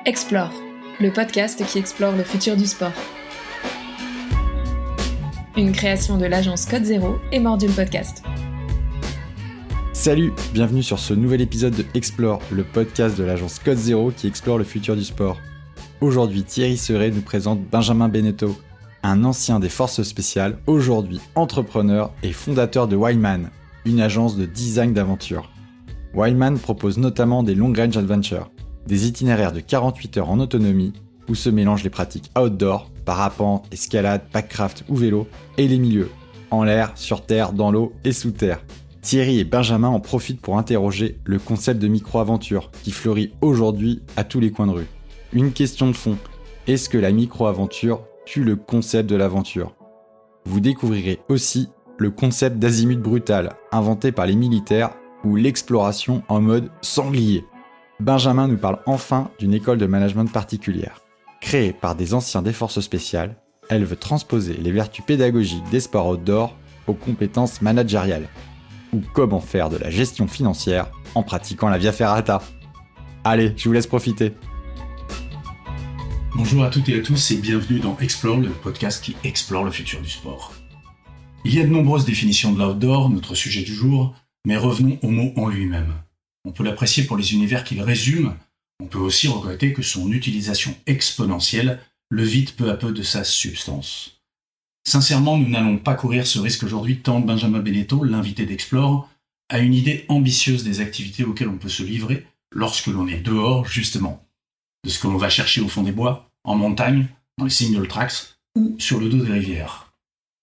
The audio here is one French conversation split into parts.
Explore, le podcast qui explore le futur du sport. Une création de l'agence Code Zéro et Mordule Podcast. Salut, bienvenue sur ce nouvel épisode de Explore, le podcast de l'agence Code Zéro qui explore le futur du sport. Aujourd'hui, Thierry Seret nous présente Benjamin Beneteau, un ancien des forces spéciales, aujourd'hui entrepreneur et fondateur de Wildman, une agence de design d'aventure. Wildman propose notamment des long range adventures, des itinéraires de 48 heures en autonomie où se mélangent les pratiques outdoor, parapente, escalade, packcraft ou vélo, et les milieux, en l'air, sur terre, dans l'eau et sous terre. Thierry et Benjamin en profitent pour interroger le concept de micro-aventure qui fleurit aujourd'hui à tous les coins de rue. Une question de fond, est-ce que la micro-aventure tue le concept de l'aventure ? Vous découvrirez aussi le concept d'azimut brutal, inventé par les militaires, ou l'exploration en mode sanglier. Benjamin nous parle enfin d'une école de management particulière. Créée par des anciens des forces spéciales, elle veut transposer les vertus pédagogiques des sports outdoor aux compétences managériales. Ou comment faire de la gestion financière en pratiquant la Via Ferrata. Allez, je vous laisse profiter. Bonjour à toutes et à tous et bienvenue dans Explore, le podcast qui explore le futur du sport. Il y a de nombreuses définitions de l'outdoor, notre sujet du jour, mais revenons au mot en lui-même. On peut l'apprécier pour les univers qu'il résume, on peut aussi regretter que son utilisation exponentielle le vide peu à peu de sa substance. Sincèrement, nous n'allons pas courir ce risque aujourd'hui tant Benjamin Beneteau, l'invité d'Explore, a une idée ambitieuse des activités auxquelles on peut se livrer lorsque l'on est dehors, justement. De ce que l'on va chercher au fond des bois, en montagne, dans les single tracks ou sur le dos des rivières.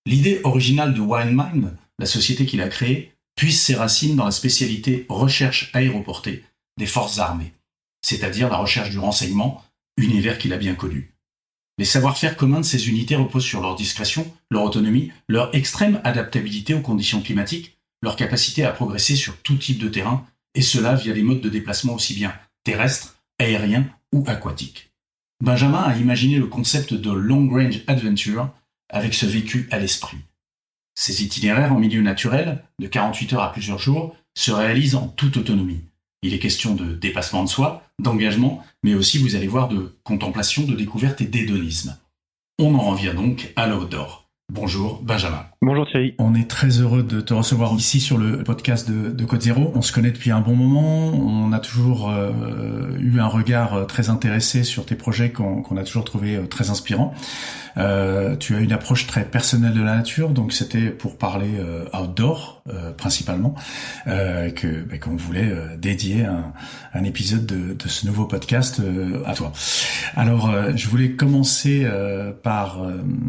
L'idée originale de Wildman, la société qu'il a créée, puise ses racines dans la spécialité recherche aéroportée des forces armées, c'est-à-dire la recherche du renseignement, univers qu'il a bien connu. Les savoir-faire communs de ces unités reposent sur leur discrétion, leur autonomie, leur extrême adaptabilité aux conditions climatiques, leur capacité à progresser sur tout type de terrain, et cela via des modes de déplacement aussi bien terrestres, aériens ou aquatiques. Benjamin a imaginé le concept de long range adventure avec ce vécu à l'esprit. Ces itinéraires en milieu naturel, de 48 heures à plusieurs jours, se réalisent en toute autonomie. Il est question de dépassement de soi, d'engagement, mais aussi, vous allez voir, de contemplation, de découverte et d'hédonisme. On en revient donc à l'outdoor. Bonjour Benjamin. Bonjour Thierry. On est très heureux de te recevoir ici sur le podcast de Code Zéro. On se connaît depuis un bon moment, on a toujours eu un regard très intéressé sur tes projets qu'on a toujours trouvé très inspirants. Tu as une approche très personnelle de la nature, donc c'était pour parler outdoor principalement qu'on voulait dédier un épisode de ce nouveau podcast à toi. Alors je voulais commencer par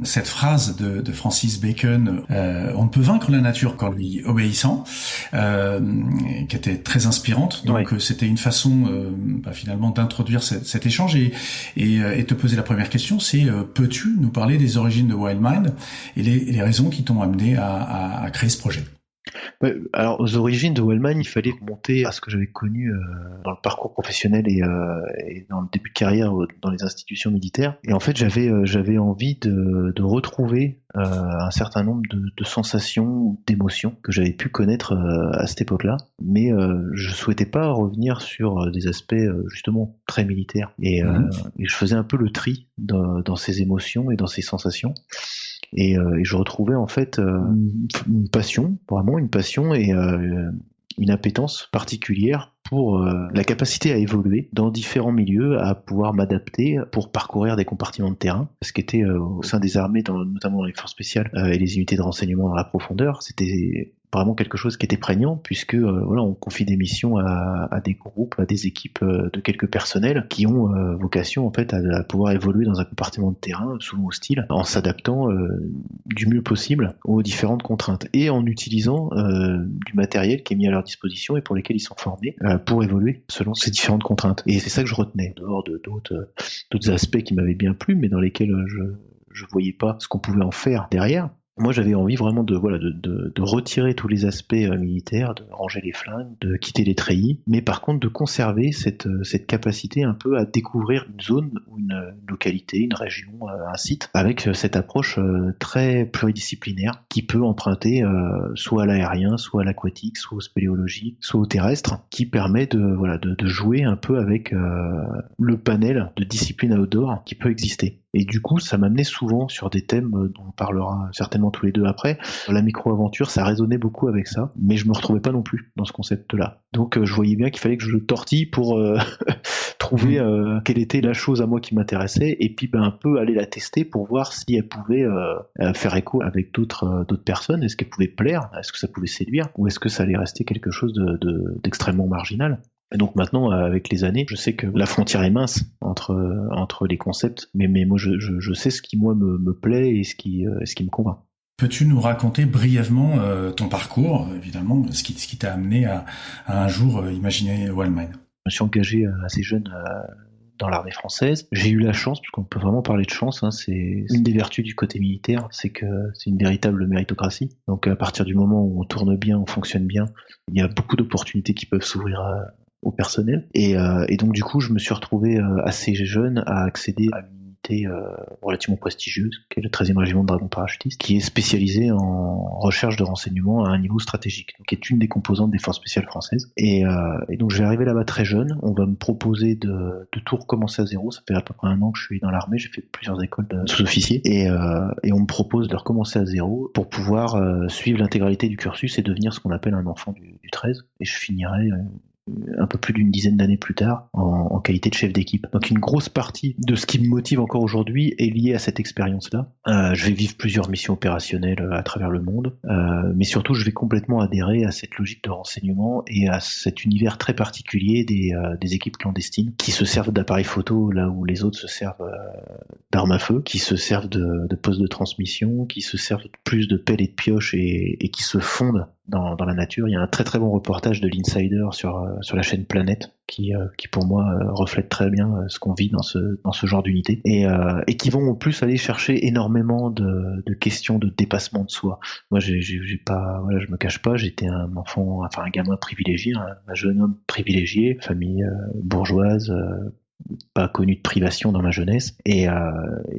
cette phrase de Francis Bacon, on ne peut vaincre la nature qu'en lui obéissant, qui était très inspirante. Donc c'était une façon finalement d'introduire cet échange et te poser la première question, c'est peux-tu nous parler des origines de Wildman et les raisons qui t'ont amené à créer ce projet? Alors, aux origines de Wildman, il fallait remonter à ce que j'avais connu dans le parcours professionnel et dans le début de carrière dans les institutions militaires. Et en fait, j'avais envie de retrouver un certain nombre de sensations ou d'émotions que j'avais pu connaître à cette époque-là, mais je souhaitais pas revenir sur des aspects justement très militaires. Et je faisais un peu le tri dans ces émotions et dans ces sensations. Et je retrouvais en fait une passion, vraiment une passion et une appétence particulière pour la capacité à évoluer dans différents milieux, à pouvoir m'adapter pour parcourir des compartiments de terrain. Ce qui était au sein des armées, notamment dans les forces spéciales et les unités de renseignement dans la profondeur, c'était vraiment quelque chose qui était prégnant puisque on confie des missions à des groupes, à des équipes de quelques personnels qui ont vocation en fait à pouvoir évoluer dans un compartiment de terrain souvent hostile en s'adaptant du mieux possible aux différentes contraintes et en utilisant du matériel qui est mis à leur disposition et pour lesquels ils sont formés pour évoluer selon ces différentes contraintes. Et c'est ça que je retenais, dehors de d'autres aspects qui m'avaient bien plu mais dans lesquels je voyais pas ce qu'on pouvait en faire derrière. Moi, j'avais envie vraiment de retirer tous les aspects militaires, de ranger les flingues, de quitter les treillis, mais par contre de conserver cette capacité un peu à découvrir une zone ou une localité, une région, un site, avec cette approche très pluridisciplinaire qui peut emprunter soit à l'aérien, soit à l'aquatique, soit au spéléologique, soit au terrestre, qui permet de jouer un peu avec le panel de disciplines outdoor qui peut exister. Et du coup, ça m'amenait souvent sur des thèmes dont on parlera certainement tous les deux après. La micro-aventure, ça résonnait beaucoup avec ça, mais je me retrouvais pas non plus dans ce concept-là. Donc je voyais bien qu'il fallait que je le tortille pour trouver quelle était la chose à moi qui m'intéressait, et puis un peu aller la tester pour voir si elle pouvait faire écho avec d'autres personnes. Est-ce qu'elle pouvait plaire? Est-ce que ça pouvait séduire? Ou est-ce que ça allait rester quelque chose d'extrêmement marginal? Et donc maintenant, avec les années, je sais que la frontière est mince entre les concepts, mais moi je sais ce qui moi me plaît et ce qui me convainc. Peux-tu nous raconter brièvement ton parcours, évidemment, ce qui t'a amené à un jour imaginer Wildmine? Je me suis engagé assez jeune dans l'armée française. J'ai eu la chance, parce qu'on peut vraiment parler de chance, c'est une des vertus du côté militaire, c'est que c'est une véritable méritocratie. Donc à partir du moment où on tourne bien, on fonctionne bien, il y a beaucoup d'opportunités qui peuvent s'ouvrir au personnel. Et donc du coup, je me suis retrouvé assez jeune à accéder à une unité relativement prestigieuse, qui est le 13e régiment de dragons parachutistes, qui est spécialisé en recherche de renseignements à un niveau stratégique, donc qui est une des composantes des forces spéciales françaises. Et donc je vais arriver là-bas très jeune. On va me proposer de tout recommencer à zéro. Ça fait à peu près 1 an que je suis dans l'armée. J'ai fait plusieurs écoles de sous-officiers et on me propose de recommencer à zéro pour pouvoir suivre l'intégralité du cursus et devenir ce qu'on appelle un enfant du 13. Et je finirai un peu plus d'une dizaine d'années plus tard en qualité de chef d'équipe. Donc une grosse partie de ce qui me motive encore aujourd'hui est liée à cette expérience-là. Je vais vivre plusieurs missions opérationnelles à travers le monde, mais surtout je vais complètement adhérer à cette logique de renseignement et à cet univers très particulier des équipes clandestines qui se servent d'appareils photo là où les autres se servent d'armes à feu, qui se servent de postes de transmission, qui se servent plus de pelles et de pioches et qui se fondent dans la nature. Il y a un très très bon reportage de l'Insider sur la chaîne Planète qui pour moi reflète très bien ce qu'on vit dans ce genre d'unité et qui vont en plus aller chercher énormément de questions de dépassement de soi. Moi je me cache pas, j'étais un gamin privilégié, un jeune homme privilégié, famille bourgeoise, pas connu de privation dans ma jeunesse, et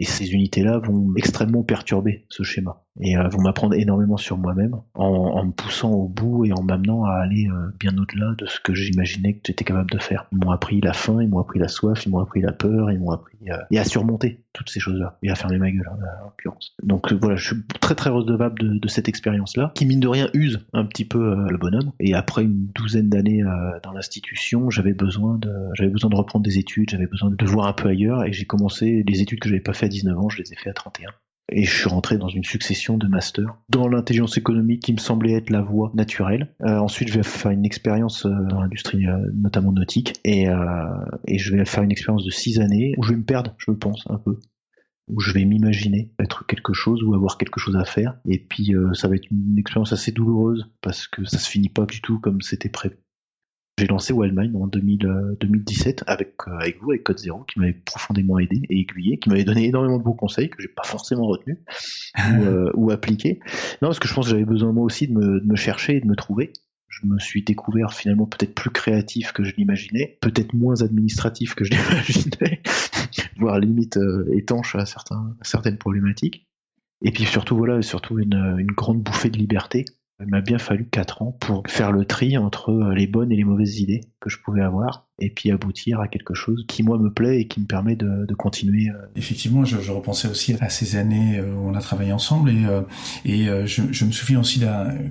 ces unités-là vont extrêmement perturber ce schéma et vont m'apprendre énormément sur moi-même en me poussant au bout et en m'amenant à aller bien au-delà de ce que j'imaginais que j'étais capable de faire. Ils m'ont appris la faim, ils m'ont appris la soif, ils m'ont appris la peur, ils m'ont appris et à surmonter toutes ces choses-là et à fermer ma gueule en l'occurrence. Donc voilà, je suis très très redevable de cette expérience-là qui mine de rien use un petit peu le bonhomme. Et après une douzaine d'années dans l'institution, j'avais besoin de reprendre des études, j'avais besoin de voir un peu ailleurs et j'ai commencé les études que j'avais pas fait à 19 ans, je les ai fait à 31. Et je suis rentré dans une succession de masters dans l'intelligence économique qui me semblait être la voie naturelle. Ensuite, je vais faire une expérience dans l'industrie notamment nautique et je vais faire une expérience de 6 années où je vais me perdre, je pense, un peu. Où je vais m'imaginer être quelque chose ou avoir quelque chose à faire. Et puis, ça va être une expérience assez douloureuse parce que ça se finit pas du tout comme c'était prévu. J'ai lancé Wildmine en 2017 avec vous, avec Code Zero, qui m'avait profondément aidé et aiguillé, qui m'avait donné énormément de bons conseils que j'ai pas forcément retenus ou appliqués. Non, parce que je pense que j'avais besoin moi aussi de me chercher et de me trouver. Je me suis découvert finalement peut-être plus créatif que je l'imaginais, peut-être moins administratif que je l'imaginais, voire limite étanche à certaines problématiques. Et puis surtout une grande bouffée de liberté. Il m'a bien fallu 4 ans pour faire le tri entre les bonnes et les mauvaises idées que je pouvais avoir et puis aboutir à quelque chose qui moi me plaît et qui me permet de continuer. Effectivement, je repensais aussi à ces années où on a travaillé ensemble et je me souviens aussi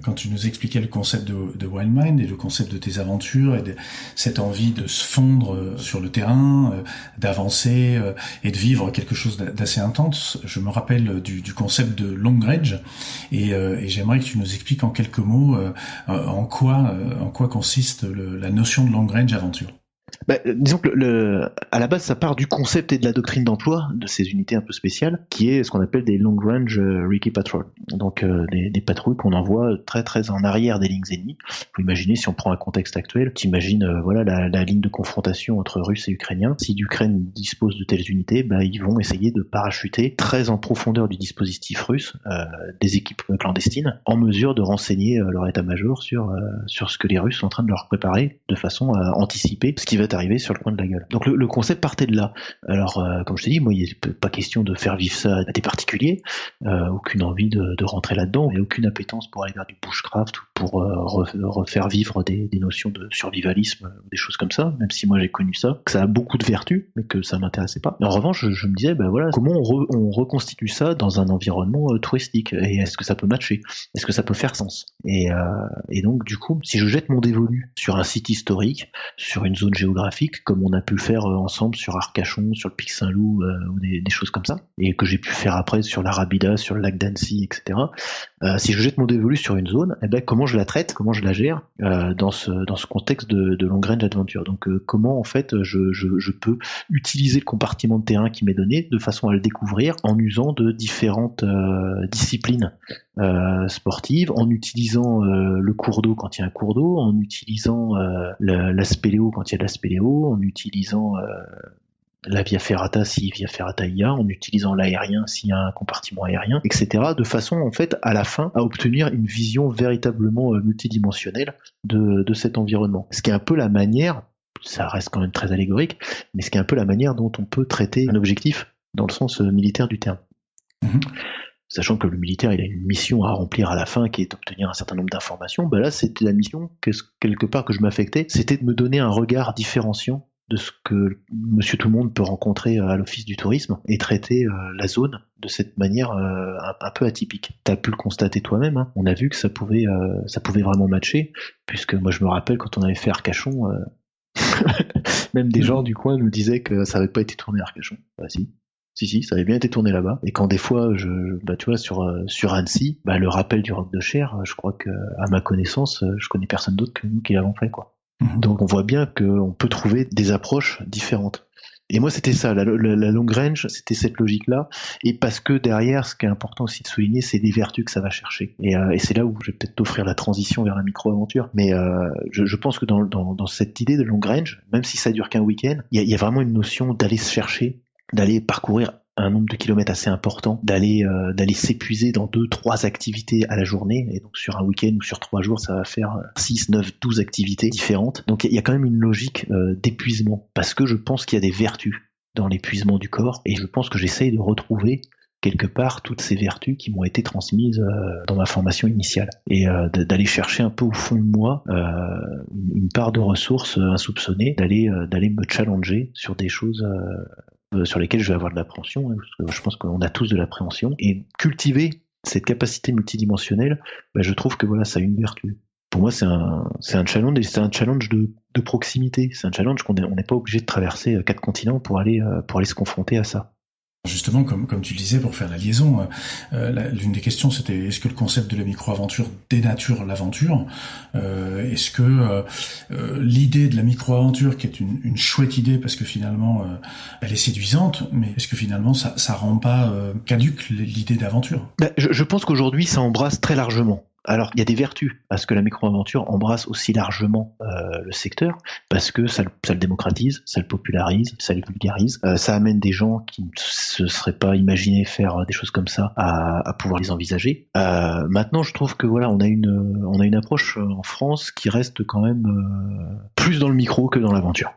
quand tu nous expliquais le concept de Wildmine et le concept de tes aventures et de cette envie de se fondre sur le terrain, d'avancer et de vivre quelque chose d'assez intense. Je me rappelle du concept de long range et j'aimerais que tu nous expliques en quelques mots en quoi consiste la notion de long range aventure. Disons que à la base, ça part du concept et de la doctrine d'emploi de ces unités un peu spéciales, qui est ce qu'on appelle des long range recce patrol. Donc des patrouilles qu'on envoie très très en arrière des lignes ennemies. Faut imaginer, si on prend un contexte actuel, t'imagines la ligne de confrontation entre Russes et Ukrainiens. Si l'Ukraine dispose de telles unités, ils vont essayer de parachuter très en profondeur du dispositif russe des équipes clandestines, en mesure de renseigner leur état-major sur ce que les Russes sont en train de leur préparer, de façon à anticiper ce qui va arriver sur le coin de la gueule. Donc le concept partait de là. Alors comme je t'ai dit, moi il n'est pas question de faire vivre ça à des particuliers, aucune envie de rentrer là-dedans, et aucune appétence pour aller vers du bushcraft ou pour refaire vivre des notions de survivalisme, des choses comme ça, même si moi j'ai connu ça, que ça a beaucoup de vertus, mais que ça m'intéressait pas. Et en revanche, je me disais, comment on reconstitue ça dans un environnement touristique, et est-ce que ça peut matcher, est-ce que ça peut faire sens, et donc du coup, si je jette mon dévolu sur un site historique, sur une zone géographique, comme on a pu le faire ensemble sur Arcachon, sur le Pic Saint-Loup, ou des choses comme ça, et que j'ai pu faire après sur l'Arabida, sur le lac d'Annecy, etc. Si je jette mon dévolu sur une zone, comment je la traite, comment je la gère dans ce contexte de long range adventure. Donc comment en fait je peux utiliser le compartiment de terrain qui m'est donné de façon à le découvrir en usant de différentes disciplines sportives, en utilisant le cours d'eau quand il y a un cours d'eau, en utilisant la spéléo quand il y a de la spéléo, en utilisant la via ferrata si via ferrata il y a, en utilisant l'aérien s'il y a un compartiment aérien, etc. de façon en fait à la fin à obtenir une vision véritablement multidimensionnelle de cet environnement. Ce qui est un peu la manière, ça reste quand même très allégorique, mais ce qui est un peu la manière dont on peut traiter un objectif dans le sens militaire du terme. Sachant que le militaire il a une mission à remplir à la fin qui est d'obtenir un certain nombre d'informations, là c'était la mission quelque part que je m'affectais, c'était de me donner un regard différenciant de ce que Monsieur Tout-le-Monde peut rencontrer à l'Office du tourisme et traiter la zone de cette manière un peu atypique. T'as pu le constater toi-même, hein. On a vu que ça pouvait vraiment matcher, puisque moi je me rappelle quand on avait fait Arcachon, même des gens du coin nous disaient que ça n'avait pas été tourné à Arcachon. Si, ça avait bien été tourné là-bas. Et quand des fois, tu vois, sur Annecy, le rappel du Roc de Cher, je crois que, à ma connaissance, je connais personne d'autre que nous qui l'avons fait, quoi. Donc on voit bien qu'on peut trouver des approches différentes. Et moi c'était ça, la long range, c'était cette logique-là, et parce que derrière, ce qui est important aussi de souligner, c'est les vertus que ça va chercher. Et c'est là où je vais peut-être t'offrir la transition vers la micro-aventure. Mais je pense que dans cette idée de long range, même si ça dure qu'un week-end, il y a vraiment une notion d'aller se chercher, d'aller parcourir un nombre de kilomètres assez important, d'aller s'épuiser dans 2-3 activités à la journée, et donc sur un week-end ou sur 3 jours, ça va faire 6, 9, 12 activités différentes. Donc il y a quand même une logique d'épuisement, parce que je pense qu'il y a des vertus dans l'épuisement du corps, et je pense que j'essaye de retrouver quelque part toutes ces vertus qui m'ont été transmises dans ma formation initiale, et d'aller chercher un peu au fond de moi une part de ressources insoupçonnées, d'aller me challenger sur des choses sur lesquelles je vais avoir de l'appréhension, hein, parce que je pense qu'on a tous de l'appréhension, et cultiver cette capacité multidimensionnelle, je trouve que ça a une vertu. Pour moi, c'est un challenge, et c'est un challenge de proximité. C'est un challenge qu'on n'est pas obligé de traverser 4 continents pour aller se confronter à ça. Justement, comme tu le disais, pour faire la liaison, l'une des questions c'était est-ce que le concept de la micro-aventure dénature l'aventure ? Est-ce que l'idée de la micro-aventure, qui est une chouette idée parce que finalement elle est séduisante, mais est-ce que finalement ça rend pas caduque l'idée d'aventure ? Je pense qu'aujourd'hui ça embrasse très largement. Alors, il y a des vertus à ce que la micro-aventure embrasse aussi largement le secteur, parce que ça le démocratise, ça le popularise, ça le vulgarise, ça amène des gens qui ne se seraient pas imaginés faire des choses comme ça à pouvoir les envisager. Maintenant, je trouve que on a une approche en France qui reste quand même plus dans le micro que dans l'aventure.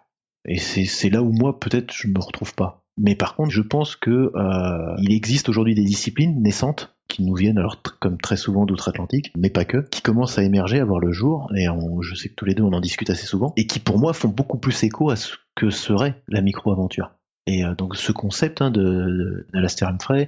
Et c'est là où moi, peut-être, je me retrouve pas. Mais par contre, je pense que il existe aujourd'hui des disciplines naissantes qui nous viennent, alors comme très souvent d'outre-Atlantique, mais pas que, qui commencent à émerger, à voir le jour, et je sais que tous les deux on en discute assez souvent, et qui pour moi font beaucoup plus écho à ce que serait la micro-aventure. Et donc ce concept de Alastair Humphrey,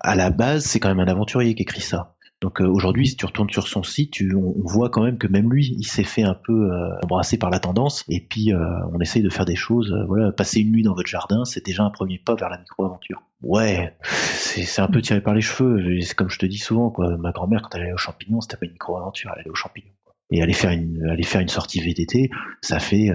à la base c'est quand même un aventurier qui écrit ça. Donc aujourd'hui, si tu retournes sur son site, on voit quand même que même lui, il s'est fait un peu embrasser par la tendance, et puis on essaye de faire des choses, passer une nuit dans votre jardin, c'est déjà un premier pas vers la micro-aventure. Ouais, c'est un peu tiré par les cheveux, c'est comme je te dis souvent, quoi. Ma grand-mère, quand elle allait aux champignons, c'était pas une micro-aventure, elle allait aux champignons, quoi. Et aller faire une sortie VTT, ça fait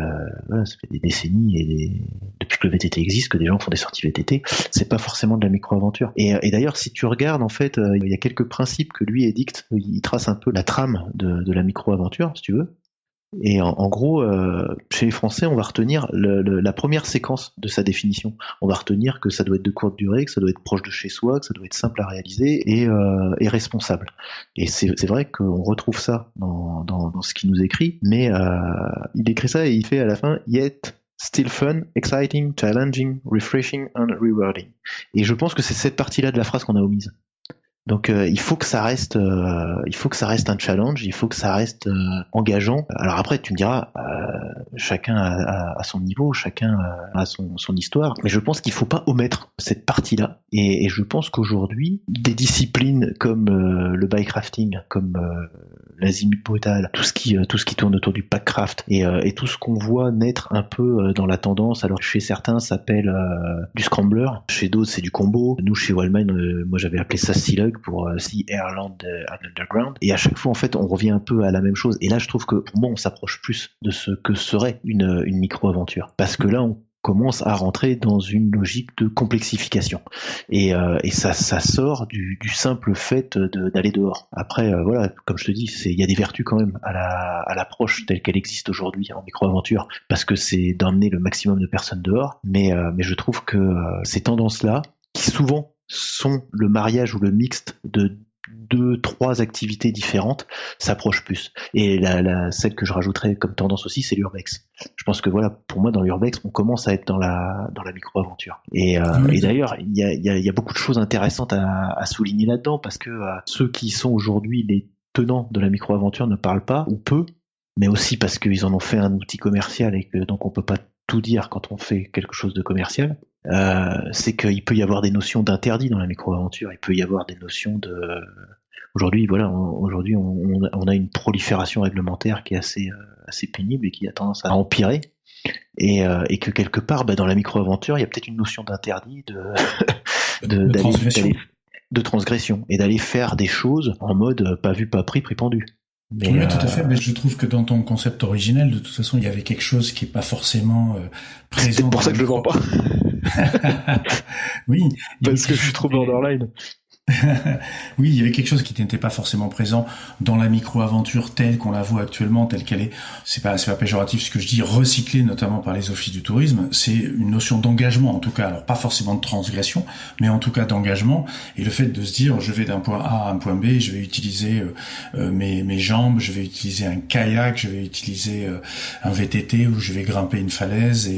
des décennies depuis que le VTT existe que des gens font des sorties VTT. C'est pas forcément de la micro-aventure. Et d'ailleurs, si tu regardes, en fait, il y a quelques principes que lui édicte. Il trace un peu la trame de la micro-aventure, si tu veux. Et en gros, chez les Français, on va retenir la première séquence de sa définition. On va retenir que ça doit être de courte durée, que ça doit être proche de chez soi, que ça doit être simple à réaliser et responsable. Et c'est vrai qu'on retrouve ça dans ce qu'il nous écrit, mais il écrit ça et il fait à la fin « Yet still fun, exciting, challenging, refreshing and rewarding ». Et je pense que c'est cette partie-là de la phrase qu'on a omise. Donc il faut que ça reste un challenge, il faut que ça reste engageant. Alors après tu me diras chacun a son niveau, chacun a son histoire, mais je pense qu'il faut pas omettre cette partie-là. Et je pense qu'aujourd'hui des disciplines comme le bikecrafting, comme l'azimut brutal, tout ce qui tourne autour du packcraft et tout ce qu'on voit naître un peu dans la tendance. Alors chez certains ça s'appelle du scrambler, chez d'autres c'est du combo. Nous chez Wallman, moi j'avais appelé ça Sea-Lug pour Sea, Air, Land and Underground. Et à chaque fois, en fait, on revient un peu à la même chose. Et là, je trouve que pour moi, on s'approche plus de ce que serait une micro-aventure. Parce que là, on commence à rentrer dans une logique de complexification. Et ça sort du simple fait d'aller dehors. Après, voilà, comme je te dis, il y a des vertus quand même à l'approche telle qu'elle existe aujourd'hui en micro-aventure, parce que c'est d'emmener le maximum de personnes dehors. Mais je trouve que ces tendances-là, qui souvent sont le mariage ou le mixte de 2-3 activités différentes, s'approchent plus. Et celle que je rajouterais comme tendance aussi, c'est l'urbex. Je pense que voilà, pour moi, dans l'urbex, on commence à être dans la micro-aventure. Et d'ailleurs, il y a beaucoup de choses intéressantes à souligner là-dedans, parce que ceux qui sont aujourd'hui les tenants de la micro-aventure ne parlent pas, ou peu, mais aussi parce qu'ils en ont fait un outil commercial et que donc on peut pas tout dire quand on fait quelque chose de commercial. C'est qu'il peut y avoir des notions d'interdit dans la micro-aventure, il peut y avoir des notions de... Aujourd'hui, on a une prolifération réglementaire qui est assez pénible et qui a tendance à empirer, et que quelque part, dans la micro-aventure, il y a peut-être une notion d'interdit, de transgression, et d'aller faire des choses en mode pas vu, pas pris, pris pendu. Oui, tout à fait. Mais je trouve que dans ton concept originel, de toute façon, il y avait quelque chose qui est pas forcément présent. C'est pour ça que je le vends pas. Oui. Parce que je suis trop borderline. Oui, il y avait quelque chose qui n'était pas forcément présent dans la micro-aventure telle qu'on la voit actuellement, telle qu'elle est. C'est pas péjoratif ce que je dis, recyclée notamment par les offices du tourisme. C'est une notion d'engagement, en tout cas. Alors pas forcément de transgression, mais en tout cas d'engagement. Et le fait de se dire, je vais d'un point A à un point B, je vais utiliser mes jambes, je vais utiliser un kayak, je vais utiliser un VTT, ou je vais grimper une falaise,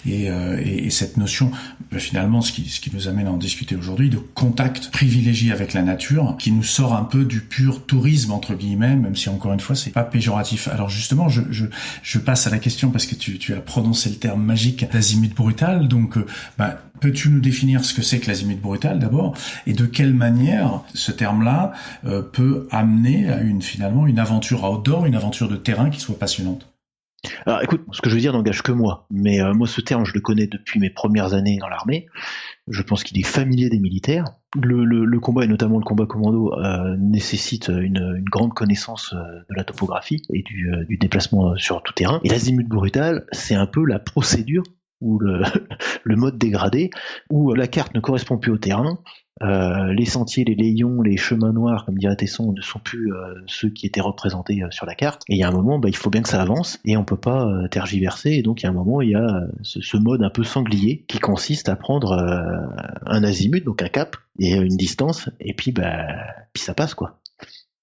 et cette notion, finalement, ce qui nous amène à en discuter aujourd'hui, de contact privilégié avec la nature, qui nous sort un peu du pur tourisme entre guillemets, même si encore une fois c'est pas péjoratif. Alors justement, je passe à la question, parce que tu as prononcé le terme magique d'azimut brutal. Donc peux-tu nous définir ce que c'est que l'azimut brutal d'abord, et de quelle manière ce terme-là peut amener à finalement une aventure outdoor, une aventure de terrain qui soit passionnante? Alors écoute, ce que je veux dire n'engage que moi, mais moi ce terme je le connais depuis mes premières années dans l'armée. Je pense qu'il est familier des militaires. Le combat, et notamment le combat commando, nécessite une grande connaissance de la topographie et du déplacement sur tout terrain. Et l'azimut brutal, c'est un peu la procédure ou le mode dégradé où la carte ne correspond plus au terrain. Les sentiers, les layons, les chemins noirs, comme dirait Tesson, ne sont plus ceux qui étaient représentés sur la carte. Et il y a un moment, il faut bien que ça avance, et on peut pas tergiverser. Et donc il y a un moment, il y a ce mode un peu sanglier qui consiste à prendre un azimut, donc un cap, et une distance, et puis ça passe, quoi.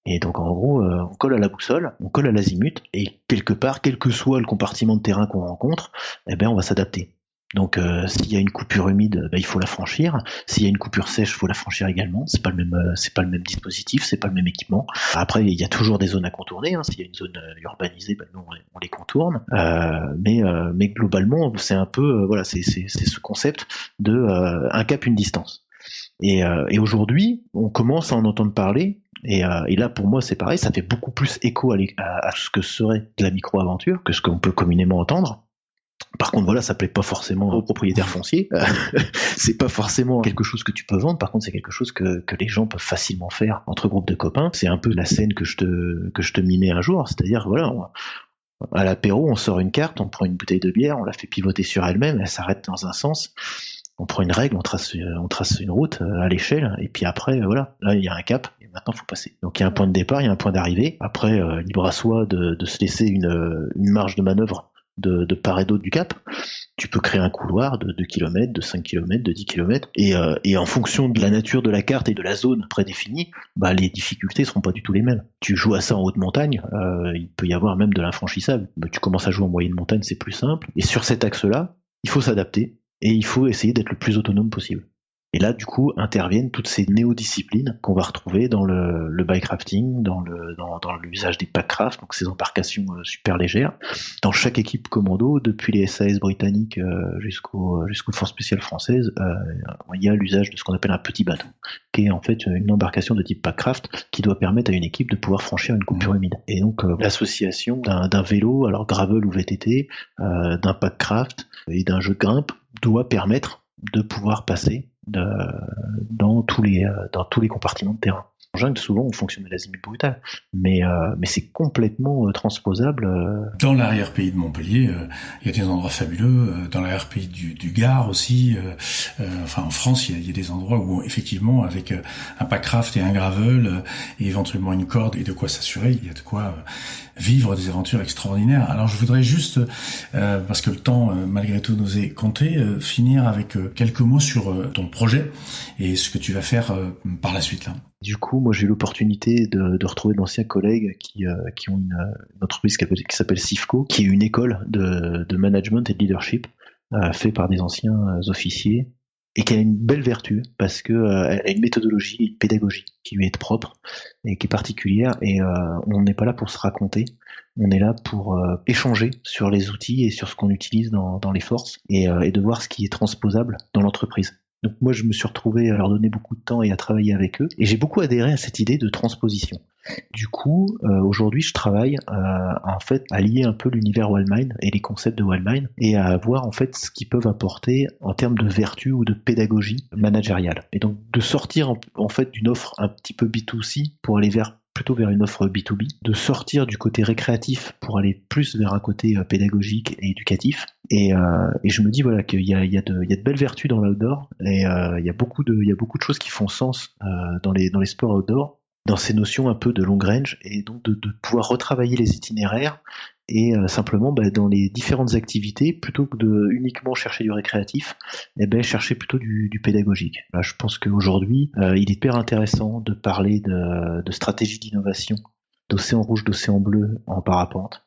Et donc en gros, on colle à la boussole, on colle à l'azimut, et quelque part, quel que soit le compartiment de terrain qu'on rencontre, on va s'adapter. Donc s'il y a une coupure humide, il faut la franchir. S'il y a une coupure sèche, il faut la franchir également. C'est pas le même dispositif, c'est pas le même équipement. Après, il y a toujours des zones à contourner. S'il y a une zone urbanisée, nous on les contourne. Mais globalement, c'est un peu c'est ce concept de un cap, une distance. Et aujourd'hui, on commence à en entendre parler. Et là, pour moi, c'est pareil. Ça fait beaucoup plus écho à ce que serait de la micro-aventure que ce qu'on peut communément entendre. Par contre, voilà, ça plaît pas forcément aux propriétaires fonciers. C'est pas forcément quelque chose que tu peux vendre. Par contre, c'est quelque chose que les gens peuvent facilement faire entre groupes de copains. C'est un peu la scène que je te mimais un jour. C'est-à-dire, voilà, à l'apéro, on sort une carte, on prend une bouteille de bière, on la fait pivoter sur elle-même, elle s'arrête dans un sens. On prend une règle, on trace une route à l'échelle, et puis après, voilà, là, il y a un cap, et maintenant, il faut passer. Donc, il y a un point de départ, il y a un point d'arrivée. Après, libre à soi de se laisser une marge de manœuvre de part et d'autre du cap. Tu peux créer un couloir de 2 km, de 5 km, de 10 km, et en fonction de la nature de la carte et de la zone prédéfinie, les difficultés seront pas du tout les mêmes. Tu joues à ça en haute montagne, il peut y avoir même de l'infranchissable. Tu commences à jouer en moyenne montagne, c'est plus simple. Et sur cet axe-là, il faut s'adapter, et il faut essayer d'être le plus autonome possible. Et là, du coup, interviennent toutes ces néo-disciplines qu'on va retrouver dans le bike-rafting, dans l'usage des pack-craft, donc ces embarcations super légères. Dans chaque équipe commando, depuis les SAS britanniques jusqu'aux forces spéciales françaises, il y a l'usage de ce qu'on appelle un petit bateau, qui est en fait une embarcation de type pack-craft qui doit permettre à une équipe de pouvoir franchir une coupure humide. Et donc, l'association d'un vélo, alors gravel ou VTT, d'un pack-craft et d'un jeu de grimpe doit permettre de pouvoir passer dans tous les compartiments de terrain. En jungle, souvent, on fonctionne de l'azimut brutal, mais c'est complètement transposable. Dans l'arrière-pays de Montpellier, il y a des endroits fabuleux. Dans l'arrière-pays du Gard aussi. En France, il y a des endroits où, effectivement, avec un pack-craft et un gravel, et éventuellement une corde et de quoi s'assurer, il y a de quoi vivre des aventures extraordinaires. Alors, je voudrais juste, parce que le temps, malgré tout, nous est compté, finir avec quelques mots sur ton projet et ce que tu vas faire par la suite, là. Du coup, moi, j'ai eu l'opportunité de retrouver d'anciens collègues qui ont une entreprise qui s'appelle Sifco, qui est une école de management et de leadership fait par des anciens officiers et qui a une belle vertu parce que elle a une méthodologie, une pédagogie qui lui est propre et qui est particulière. Et on n'est pas là pour se raconter, on est là pour échanger sur les outils et sur ce qu'on utilise dans les forces et de voir ce qui est transposable dans l'entreprise. Donc moi, je me suis retrouvé à leur donner beaucoup de temps et à travailler avec eux. Et j'ai beaucoup adhéré à cette idée de transposition. Du coup, aujourd'hui, je travaille en fait à lier un peu l'univers Wildmine et les concepts de Wildmine et à voir en fait ce qu'ils peuvent apporter en termes de vertu ou de pédagogie managériale. Et donc de sortir en fait d'une offre un petit peu B2C pour aller plutôt vers une offre B2B, de sortir du côté récréatif pour aller plus vers un côté pédagogique et éducatif. Et je me dis voilà qu'il y a de belles vertus dans l'outdoor et il y a beaucoup de choses qui font sens dans les sports outdoor, dans ces notions un peu de long range, et donc de pouvoir retravailler les itinéraires et simplement dans les différentes activités, plutôt que de uniquement chercher du récréatif, chercher plutôt du pédagogique. Là, je pense qu'aujourd'hui, il est hyper intéressant de parler de stratégie d'innovation, d'océan rouge, d'océan bleu en parapente,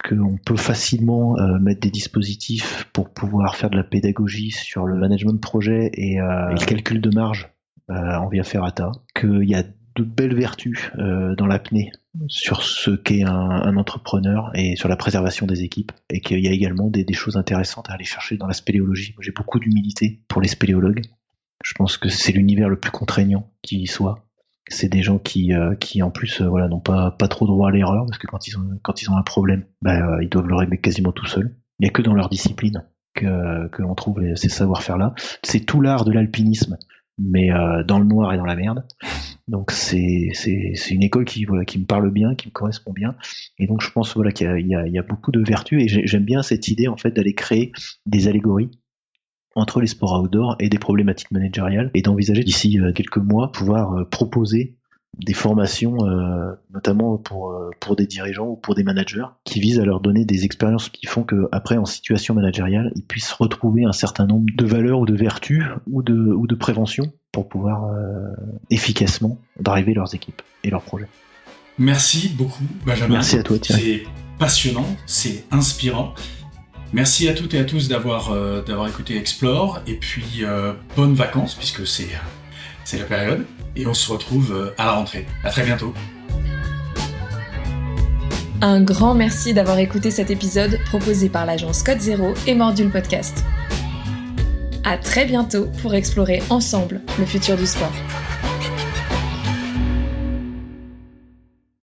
qu'on peut facilement mettre des dispositifs pour pouvoir faire de la pédagogie sur le management de projet et le calcul de marge en via ferrata, qu'il y a de belles vertus dans l'apnée sur ce qu'est un entrepreneur et sur la préservation des équipes, et qu'il y a également des choses intéressantes à aller chercher dans la spéléologie. Moi, j'ai beaucoup d'humilité pour les spéléologues. Je pense que c'est l'univers le plus contraignant qui y soit. C'est des gens qui en plus n'ont pas trop droit à l'erreur, parce que quand ils ont un problème, ils doivent le régler quasiment tout seuls. Il n'y a que dans leur discipline que l'on trouve ces savoir-faire-là. C'est tout l'art de l'alpinisme, mais dans le noir et dans la merde. Donc c'est une école qui me parle bien, qui me correspond bien, et donc je pense qu'il y a beaucoup de vertus, et j'aime bien cette idée en fait d'aller créer des allégories entre les sports outdoor et des problématiques managériales, et d'envisager d'ici quelques mois pouvoir proposer des formations, notamment pour des dirigeants ou pour des managers, qui visent à leur donner des expériences qui font qu'après, en situation managériale, ils puissent retrouver un certain nombre de valeurs ou de vertus ou de prévention pour pouvoir efficacement driver leurs équipes et leurs projets. Merci beaucoup, Benjamin. Merci à toi, Thierry. C'est passionnant, c'est inspirant. Merci à toutes et à tous d'avoir écouté Explore, et puis bonnes vacances, puisque c'est la période, et on se retrouve à la rentrée. À très bientôt. Un grand merci d'avoir écouté cet épisode proposé par l'agence Code Zéro et Mordule Podcast. À très bientôt pour explorer ensemble le futur du sport.